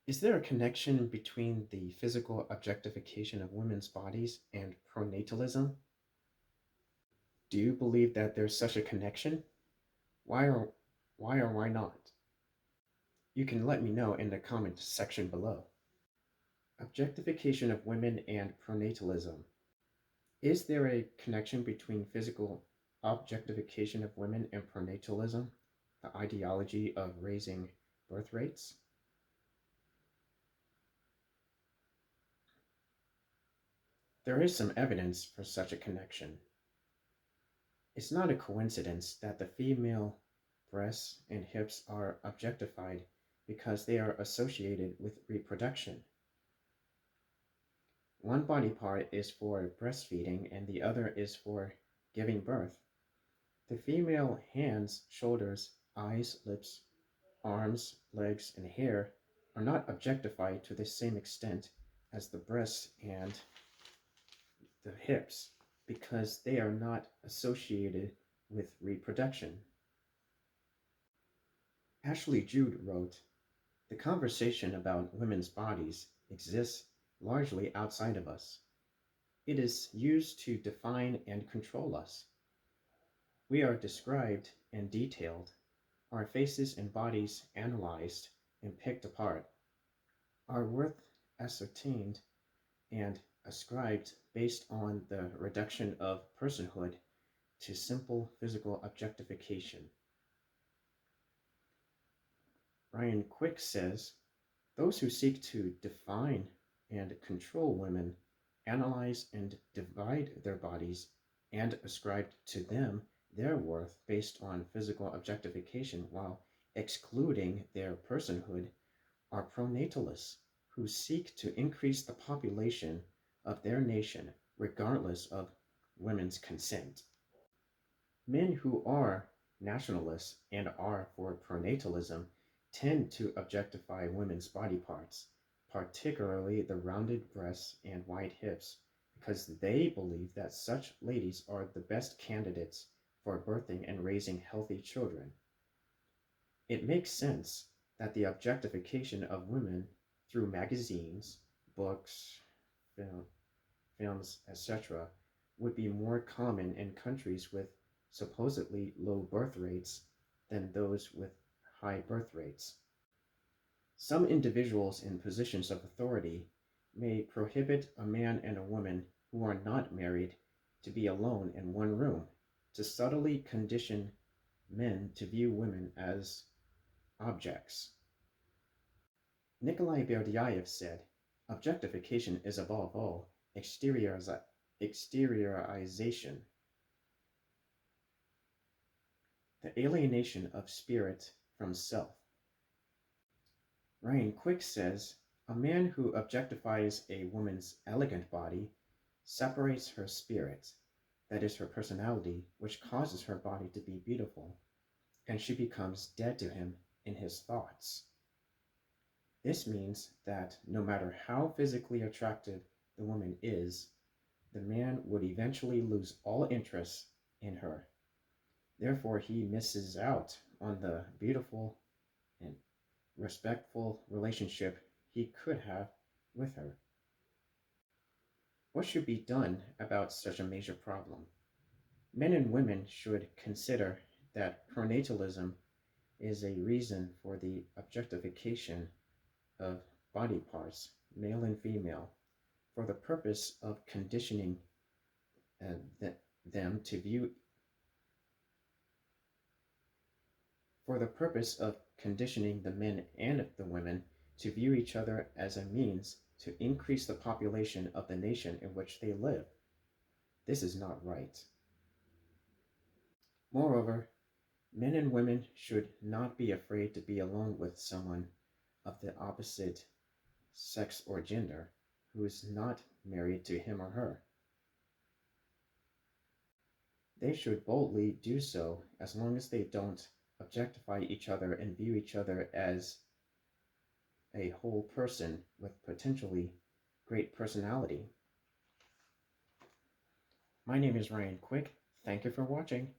Is there a connection between the physical objectification of women's bodies and pronatalism? Do you believe that there's such a connection? Why or why not? You can let me know in the comment section below. Objectification of women and pronatalism. Is there a connection between physical objectification of women and pronatalism, the ideology of raising birth rates? There is some evidence for such a connection. It's not a coincidence that the female breasts and hips are objectified because they are associated with reproduction. One body part is for breastfeeding and the other is for giving birth. The female hands, shoulders, eyes, lips, arms, legs, and hair are not objectified to the same extent as the breasts and the hips because they are not associated with reproduction. Ashley Judd wrote, "The conversation about women's bodies exists largely outside of us. It is used to define and control us. We are described and detailed, our faces and bodies analyzed and picked apart, our worth ascertained and ascribed based on the reduction of personhood to simple physical objectification." Ryan Quick says, "Those who seek to define and control women analyze and divide their bodies and ascribe to them their worth based on physical objectification while excluding their personhood are pronatalists who seek to increase the population of their nation regardless of women's consent." Men who are nationalists and are for pronatalism tend to objectify women's body parts, particularly the rounded breasts and wide hips, because they believe that such ladies are the best candidates for birthing and raising healthy children. It makes sense that the objectification of women through magazines, books, films, etc., would be more common in countries with supposedly low birth rates than those with high birth rates. Some individuals in positions of authority may prohibit a man and a woman who are not married to be alone in one room to subtly condition men to view women as objects. Nikolai Berdyaev said, "Objectification is above all exteriorization, the alienation of spirit from self." Ryan Quick says, "A man who objectifies a woman's elegant body separates her spirit, that is her personality, which causes her body to be beautiful, and she becomes dead to him in his thoughts. This means that no matter how physically attractive the woman is, the man would eventually lose all interest in her. Therefore, he misses out on the beautiful and respectful relationship he could have with her." What should be done about such a major problem? Men and women should consider that pronatalism is a reason for the objectification of body parts, male and female, for the purpose of conditioning them to view for the purpose of conditioning the men and the women to view each other as a means to increase the population of the nation in which they live. This is not right. Moreover, men and women should not be afraid to be alone with someone of the opposite sex or gender who is not married to him or her. They should boldly do so as long as they don't objectify each other and view each other as a whole person with potentially great personality. My name is Ryan Quick. Thank you for watching.